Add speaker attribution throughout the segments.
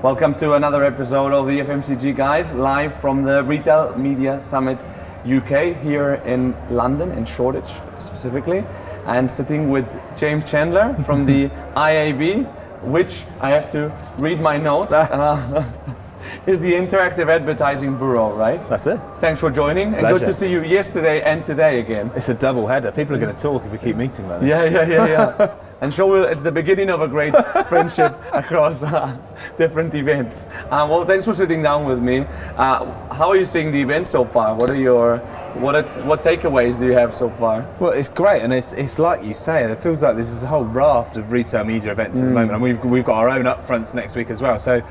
Speaker 1: Welcome to another episode of the FMCG Guys, live from the Retail Media Summit UK here in London, in Shoreditch specifically, and sitting with James Chandler from the IAB, which I have to read my notes. Is the Interactive Advertising Bureau, right?
Speaker 2: That's it.
Speaker 1: Thanks for joining, and
Speaker 2: Pleasure.
Speaker 1: good to see you yesterday and today again.
Speaker 2: It's a double header. People are going to talk if we keep meeting like this.
Speaker 1: Yeah. And sure, it's the beginning of a great friendship across different events. Well, thanks for sitting down with me. How are you seeing the event so far? What takeaways do you have so far?
Speaker 2: Well, it's great, and it's like you say, it feels like there's a whole raft of retail media events at the moment, and we've got our own upfronts next week as well. So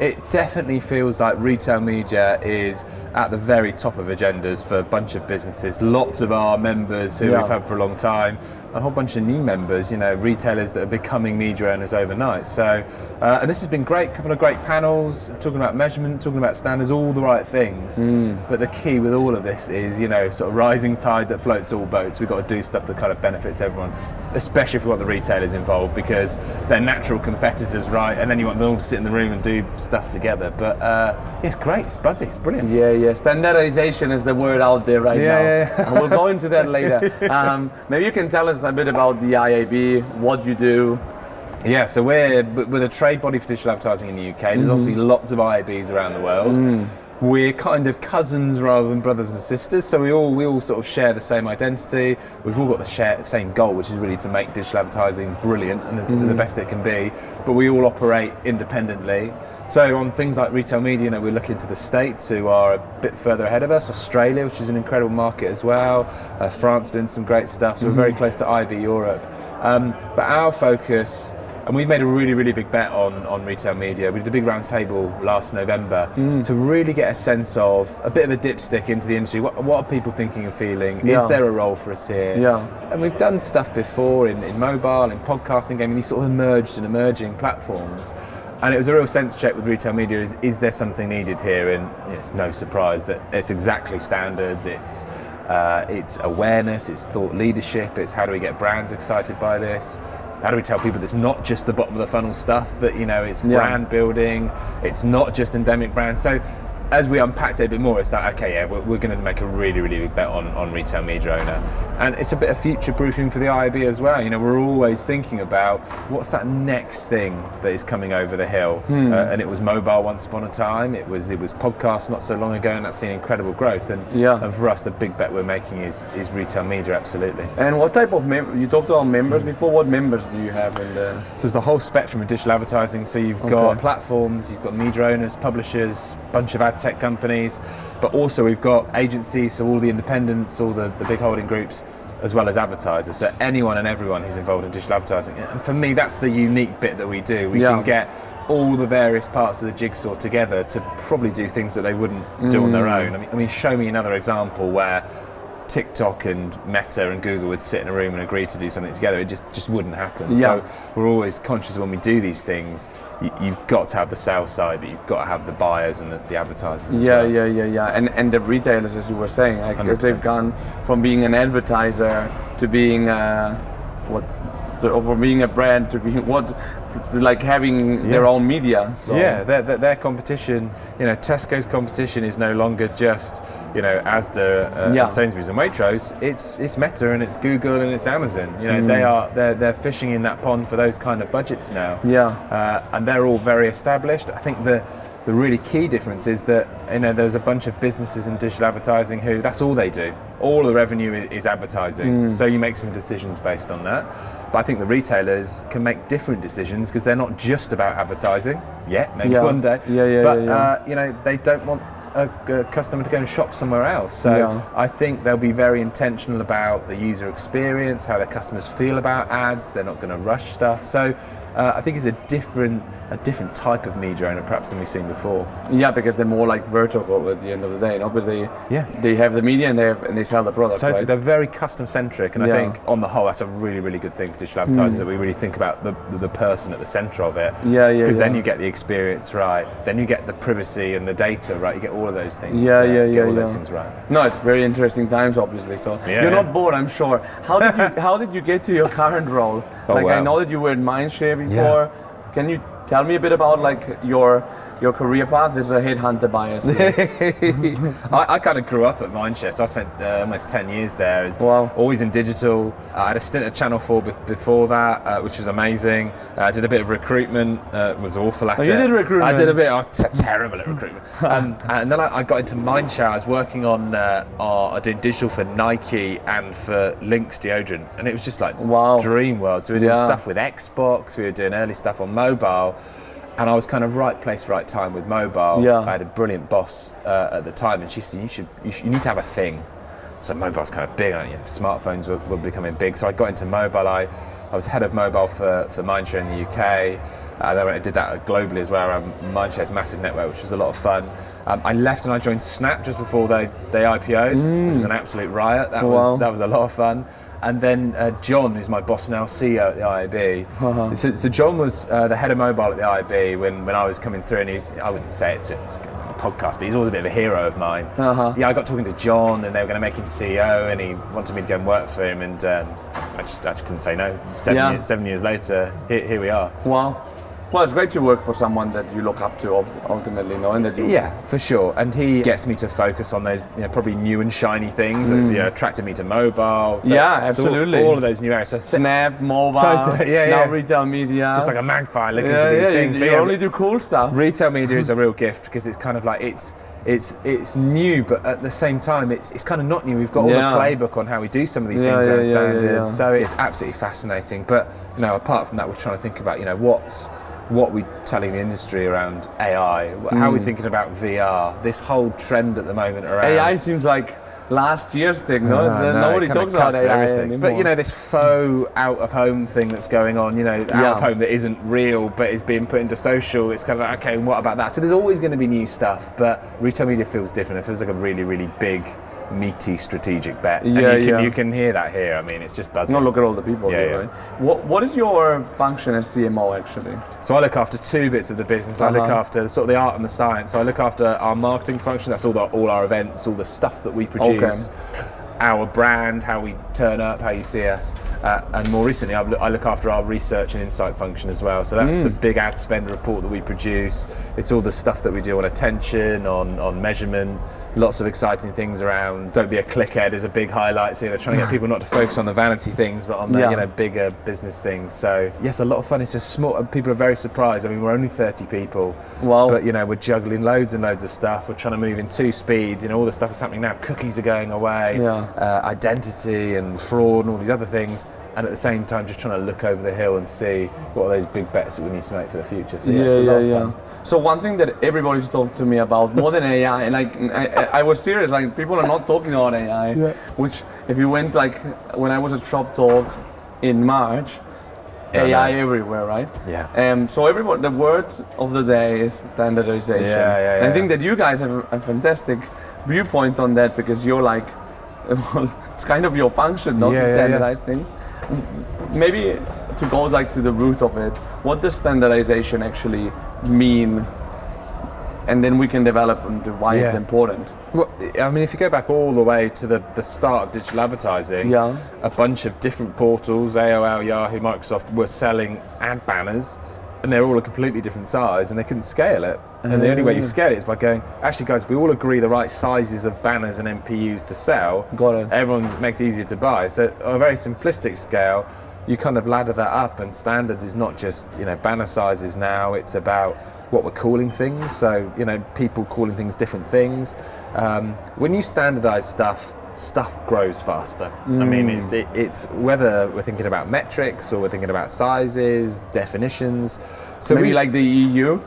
Speaker 2: it definitely feels like retail media is at the very top of agendas for a bunch of businesses. Lots of our members who we've had for a long time, a whole bunch of new members, retailers that are becoming media owners overnight. So, and this has been great, a couple of great panels, talking about measurement, talking about standards, all the right things. But the key with all of this is, sort of rising tide that floats all boats. We've got to do stuff that kind of benefits everyone, especially if we want the retailers involved, because they're natural competitors, right? And then you want them all to sit in the room and do stuff together. But it's great, it's buzzy, it's brilliant.
Speaker 1: Yeah. Standardization is the word out there right now.
Speaker 2: Yeah.
Speaker 1: And we'll go into that later. Maybe you can tell us a bit about the IAB, what you do.
Speaker 2: Yeah, so we're a trade body for digital advertising in the UK. There's obviously lots of IAB'S around the world. We're kind of cousins rather than brothers and sisters, so we all sort of share the same identity. We've all got the same goal, which is really to make digital advertising brilliant and the best it can be. But we all operate independently. So on things like retail media, we're looking to the States, who are a bit further ahead of us. Australia, which is an incredible market as well. France doing some great stuff. So we're very close to IB Europe. But our focus. And we've made a really, really big bet on retail media. We did a big round table last November to really get a sense of a bit of a dipstick into the industry. What are people thinking and feeling? Is there a role for us here?
Speaker 1: Yeah.
Speaker 2: And we've done stuff before in mobile, in podcasting, gaming, these sort of emerged and emerging platforms. And it was a real sense check with retail media, is there something needed here? And it's no surprise that it's exactly standards, it's awareness, it's thought leadership, it's how do we get brands excited by this? How do we tell people that it's not just the bottom of the funnel stuff, that it's brand building, it's not just endemic brands. So as we unpacked it a bit more, it's like, okay, we're going to make a really, really big bet on retail media owner. And it's a bit of future proofing for the IAB as well. We're always thinking about what's that next thing that is coming over the hill. And it was mobile once upon a time, it was podcasts not so long ago, and that's seen incredible growth. And for us, the big bet we're making is retail media, absolutely.
Speaker 1: And what type of you talked about members before, what members do you have in the...
Speaker 2: So it's the whole spectrum of digital advertising. So you've got platforms, you've got media owners, publishers, bunch of ad tech companies, but also we've got agencies, so all the independents, all the big holding groups, as well as advertisers. So anyone and everyone who's involved in digital advertising. And for me, that's the unique bit that we do. We can get all the various parts of the jigsaw together to probably do things that they wouldn't do on their own. I mean, show me another example where TikTok and Meta and Google would sit in a room and agree to do something together. It just wouldn't happen. So we're always conscious when we do these things, you've got to have the sales side, but you've got to have the buyers and the advertisers as well.
Speaker 1: Yeah. And the retailers, as you were saying, I guess they've gone from being an advertiser to being from being a brand to being having their own media. So.
Speaker 2: Yeah, their competition, Tesco's competition is no longer just, Asda and Sainsbury's and Waitrose. It's Meta and it's Google and it's Amazon. They're fishing in that pond for those kind of budgets now. And they're all very established. I think the really key difference is that there's a bunch of businesses in digital advertising who that's all they do. All the revenue is advertising. So you make some decisions based on that. But I think the retailers can make different decisions because they're not just about advertising yet, maybe one day. But they don't want a customer to go and shop somewhere else. So I think they'll be very intentional about the user experience, how their customers feel about ads. They're not going to rush stuff. So I think it's a different type of media owner perhaps than we've seen before.
Speaker 1: Yeah, because they're more like vertical at the end of the day, because they have the media and they sell the product.
Speaker 2: Totally,
Speaker 1: right?
Speaker 2: They're very custom centric, and I think on the whole that's a really, really good thing for digital advertising, that we really think about the person at the centre of it. Because then you get the experience right, then you get the privacy and the data right, you get all of those things. Get all those things right.
Speaker 1: No, it's very interesting times, obviously. So you're not bored, I'm sure. How did you get to your current role? I know that you were in Mindshare before. Can you tell me a bit about your your career path. This is a headhunter bias.
Speaker 2: I kind of grew up at Mindshare, so I spent almost 10 years there. Always in digital. I had a stint at Channel 4 before that, which was amazing. I did a bit of recruitment, was awful at it.
Speaker 1: You did recruitment?
Speaker 2: I did a bit, I was terrible at recruitment. And then I got into Mindshare. I was working on, I did digital for Nike and for Lynx deodorant, and it was just like dream world. So we were doing stuff with Xbox, we were doing early stuff on mobile. And I was kind of right place, right time with mobile. I had a brilliant boss at the time, and she said, you need to have a thing. So mobile's kind of big, smartphones were becoming big. So I got into mobile. I was head of mobile for Mindshare in the UK. And then I did that globally as well around Mindshare's massive network, which was a lot of fun. I left and I joined Snap just before they IPO'd, which was an absolute riot. That was a lot of fun. And then John, who's my boss now, CEO at the IAB. So John was the head of mobile at the IAB when I was coming through, and I wouldn't say it's a podcast, but he's always a bit of a hero of mine. Yeah, I got talking to John, and they were going to make him CEO, and he wanted me to go and work for him, and I just couldn't say no. 7 years later, here we are.
Speaker 1: Wow. Well, it's great to work for someone that you look up to ultimately, knowing that you...
Speaker 2: Yeah, for sure. And he gets me to focus on those probably new and shiny things that attracted me to mobile. So,
Speaker 1: absolutely.
Speaker 2: So all of those new areas. So
Speaker 1: Snap, mobile, now retail media.
Speaker 2: Just like a magpie looking for these things.
Speaker 1: You only do cool stuff.
Speaker 2: Retail media is a real gift because it's kind of like it's new, but at the same time it's kind of not new. We've got all the playbook on how we do some of these things around standards. So it's absolutely fascinating. But apart from that, we're trying to think about what we're telling the industry around AI, how we're thinking about VR, this whole trend at the moment around...
Speaker 1: AI seems like last year's thing, no? Nobody talks about AI anymore.
Speaker 2: But this faux out-of-home thing that's going on, out-of-home that isn't real but is being put into social, it's kind of like, okay, what about that? So there's always going to be new stuff, but retail media feels different. It feels like a really, really big, meaty strategic bet. You can hear that here. I mean, it's just buzzing.
Speaker 1: No, look at all the people here, right? What is your function as CMO actually?
Speaker 2: So I look after two bits of the business. I look after sort of the art and the science. So I look after our marketing function. That's all our events, all the stuff that we produce. Our brand, how we turn up, how you see us, and more recently I look after our research and insight function as well. So that's the big ad spend report that we produce. It's all the stuff that we do on attention, on measurement, lots of exciting things around don't be a clickhead is a big highlight, so trying to get people not to focus on the vanity things but on the bigger business things. So yes, a lot of fun. It's just small, people are very surprised. I mean, we're only 30 people, but we're juggling loads and loads of stuff. We're trying to move in two speeds, all the stuff that's happening now. Cookies are going away, identity and fraud and all these other things, and at the same time just trying to look over the hill and see what are those big bets that we need to make for the future. So it's a lot of fun.
Speaker 1: So one thing that everybody's talked to me about more than AI, and I was serious, like people are not talking about AI, which if you went when I was at Shop Talk in March, AI everywhere, right?
Speaker 2: Yeah.
Speaker 1: So everybody, the word of the day is standardization. And I think that you guys have a fantastic viewpoint on that because you're like, it's kind of your function, not to standardize things. Maybe to go to the root of it, what does standardization actually mean? And then we can develop into why it's important.
Speaker 2: Well, I mean, if you go back all the way to the start of digital advertising, a bunch of different portals, AOL, Yahoo, Microsoft, were selling ad banners, and they're all a completely different size, and they couldn't scale it. And the only way you scale it is by going, actually guys, if we all agree the right sizes of banners and MPUs to sell, everyone makes it easier to buy. So on a very simplistic scale, you kind of ladder that up, and standards is not just banner sizes now, it's about what we're calling things. So people calling things different things. When you standardize stuff grows faster. I mean, it's whether we're thinking about metrics or we're thinking about sizes, definitions. So
Speaker 1: maybe like the EU.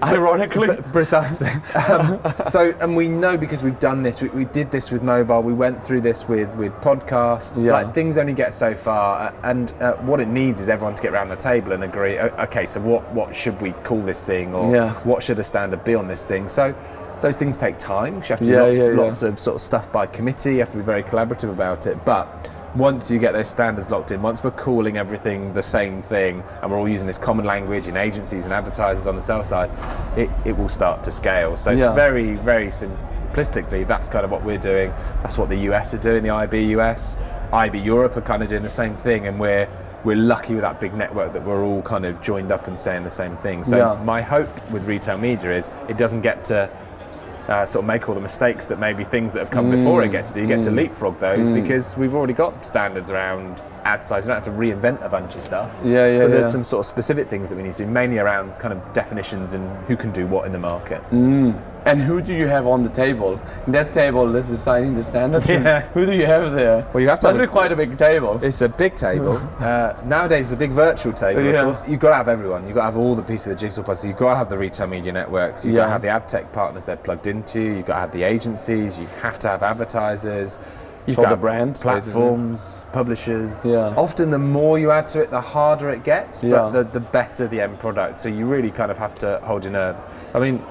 Speaker 1: Ironically.
Speaker 2: Precisely. And we know because we've done this, we did this with mobile, we went through this with podcasts, things only get so far, and what it needs is everyone to get around the table and agree, okay, so what should we call this thing, or what should the standard be on this thing? So those things take time, you have to do lots of sort of stuff by committee, you have to be very collaborative about it, but once you get those standards locked in, once we're calling everything the same thing and we're all using this common language in agencies and advertisers on the sell side, it will start to scale. So very, very simplistically, that's kind of what we're doing. That's what the US are doing, the IB US. IB Europe are kind of doing the same thing, and we're lucky with that big network that we're all kind of joined up and saying the same thing. So my hope with retail media is it doesn't get to sort of make all the mistakes that maybe things that have come before it get to do. You get to leapfrog those because we've already got standards around ad size. You don't have to reinvent a bunch of stuff. But there's some sort of specific things that we need to do, mainly around kind of definitions and who can do what in the market.
Speaker 1: And who do you have on the table? That table that's deciding the standards. Who do you have there?
Speaker 2: Well, you have to
Speaker 1: have quite a big table.
Speaker 2: It's a big table. Nowadays, it's a big virtual table. Of course, you've got to have everyone. You've got to have all the pieces of the jigsaw puzzle. You've got to have the retail media networks. You've got to have the ad tech partners they're plugged into. You've got to have the agencies. You have to have advertisers. You've got
Speaker 1: the brands,
Speaker 2: platforms, publishers. Often the more you add to it, the harder it gets, but the better the end product. So you really kind of have to hold your nerve. I mean,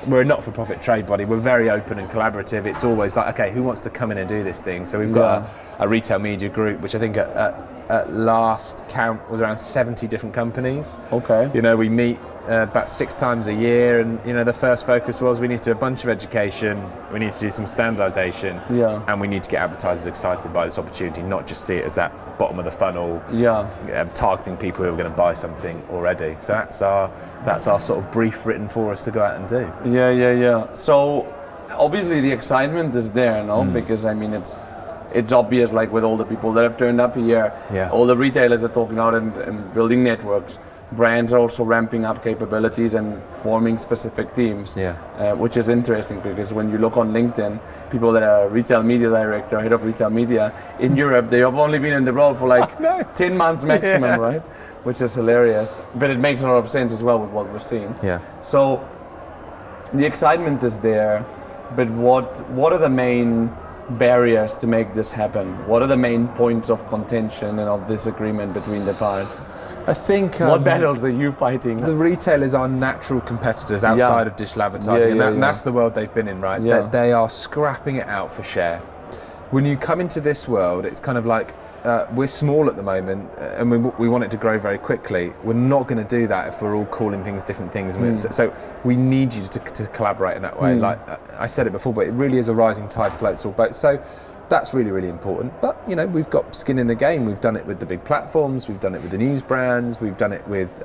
Speaker 2: we're a not-for-profit trade body. We're very open and collaborative. It's always like, okay, who wants to come in and do this thing? So we've got a retail media group, which I think at last count was around 70 different companies.
Speaker 1: Okay.
Speaker 2: You know, we meet about 6 times a year, and you know, the first focus was we need to do a bunch of education, we need to do some standardization, and we need to get advertisers excited by this opportunity, not just see it as that bottom of the funnel, targeting people who are going to buy something already. So that's our sort of brief written for us to go out and do.
Speaker 1: So obviously the excitement is there, no? Because I mean, it's obvious, like with all the people that have turned up here, all the retailers are talking out and building networks. Brands are also ramping up capabilities and forming specific teams, which is interesting because when you look on LinkedIn, people that are retail media director, head of retail media in Europe, they have only been in the role for like 10 months maximum, right? Which is hilarious, but it makes a lot of sense as well with what we're seeing. So the excitement is there, but what are the main barriers to make this happen? What are the main points of contention and of disagreement between the parts?
Speaker 2: I think
Speaker 1: what battles are you fighting?
Speaker 2: The retailers are natural competitors outside of digital advertising, and that's the world they've been in, right? They are scrapping it out for share. When you come into this world, it's kind of like we're small at the moment, and we want it to grow very quickly. We're not going to do that if we're all calling things different things. So we need you to collaborate in that way. Like I said it before, but it really is a rising tide floats all boats. So that's really, really important. But, you know, we've got skin in the game. We've done it with the big platforms. We've done it with the news brands. We've done it with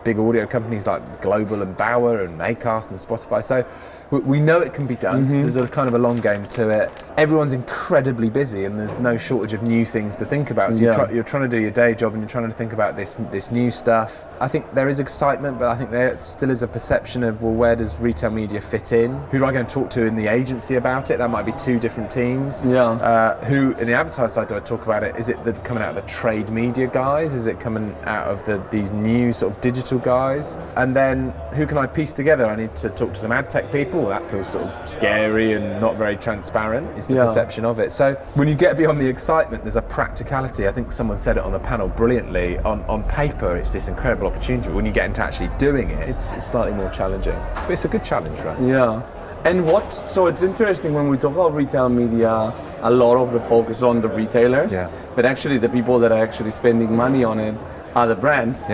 Speaker 2: big audio companies like Global and Bauer and Acast and Spotify. So we know it can be done. There's a kind of a long game to it. Everyone's incredibly busy and there's no shortage of new things to think about. So you're trying to do your day job and you're trying to think about this new stuff. I think there is excitement, but I think there still is a perception of, well, where does retail media fit in? Who do I go and talk to in the agency about it? That might be 2 different teams. Who in the advertiser side do I talk about it? Is it coming out of the trade media guys? Is it coming out of these new sort of digital guys? And then who can I piece together? I need to talk to some ad tech people. That feels sort of scary and not very transparent, is the perception of it. So when you get beyond the excitement, there's a practicality. I think someone said it on the panel brilliantly. On paper, it's this incredible opportunity. But when you get into actually doing it, it's slightly more challenging. But it's a good challenge, right?
Speaker 1: And so it's interesting when we talk about retail media, a lot of the focus is on the retailers, but actually the people that are actually spending money on it are the brands.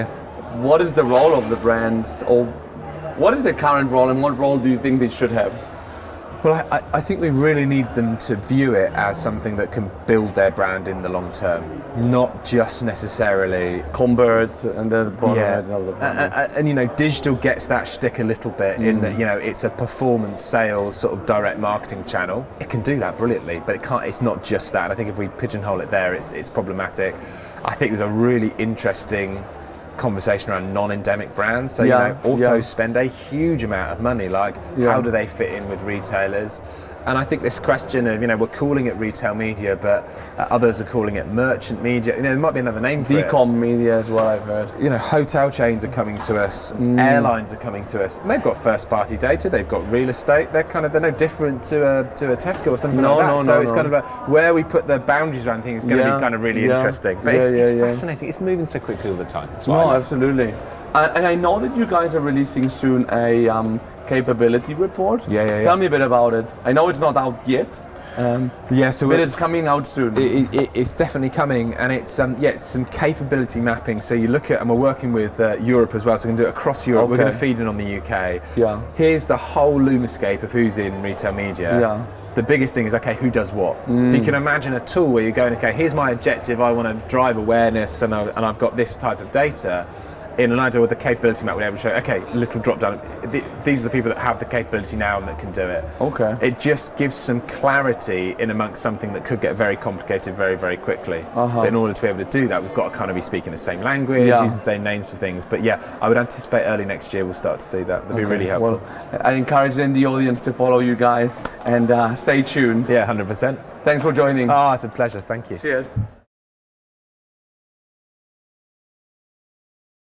Speaker 1: What is the role of the brands, or what is their current role, and what role do you think they should have?
Speaker 2: Well, I think we really need them to view it as something that can build their brand in the long term, not just necessarily
Speaker 1: convert and then bottom
Speaker 2: and you know, digital gets that shtick a little bit in that, you know, it's a performance sales sort of direct marketing channel. It can do that brilliantly, but it's not just that. And I think if we pigeonhole it there, it's problematic. I think there's a really interesting conversation around non-endemic brands. So, you know, autos spend a huge amount of money. Like, how do they fit in with retailers? And I think this question of, you know, we're calling it retail media, but others are calling it merchant media. You know, there might be another name for it.
Speaker 1: Decom media as well, I've heard.
Speaker 2: You know, hotel chains are coming to us, airlines are coming to us, and they've got first-party data, they've got real estate. They're no different to a Tesco or something like that. So it's kind of where we put the boundaries around things is going to be kind of really interesting. But it's fascinating. It's moving so quickly all the time.
Speaker 1: Absolutely. And I know that you guys are releasing soon a capability report. Tell me a bit about it. I know it's not out yet,
Speaker 2: So
Speaker 1: but it's coming out soon.
Speaker 2: It's definitely coming, and it's some capability mapping. So you look at, and we're working with Europe as well, so we can do it across Europe. We're going to feed in on the UK.
Speaker 1: Yeah.
Speaker 2: Here's the whole Lumascape of who's in retail media.
Speaker 1: Yeah.
Speaker 2: The biggest thing is, okay, who does what? So you can imagine a tool where you're going, okay, here's my objective, I want to drive awareness, and I've got this type of data. In an idea with the capability map, we're able to show, okay, little drop down. These are the people that have the capability now and that can do it.
Speaker 1: Okay.
Speaker 2: It just gives some clarity in amongst something that could get very complicated very, very quickly. But in order to be able to do that, we've got to kind of be speaking the same language, use the same names for things. But yeah, I would anticipate early next year we'll start to see that. That'd be really helpful.
Speaker 1: Well, I encourage then the audience to follow you guys and stay tuned.
Speaker 2: Yeah, 100%.
Speaker 1: Thanks for joining.
Speaker 2: Oh, it's a pleasure. Thank you.
Speaker 1: Cheers.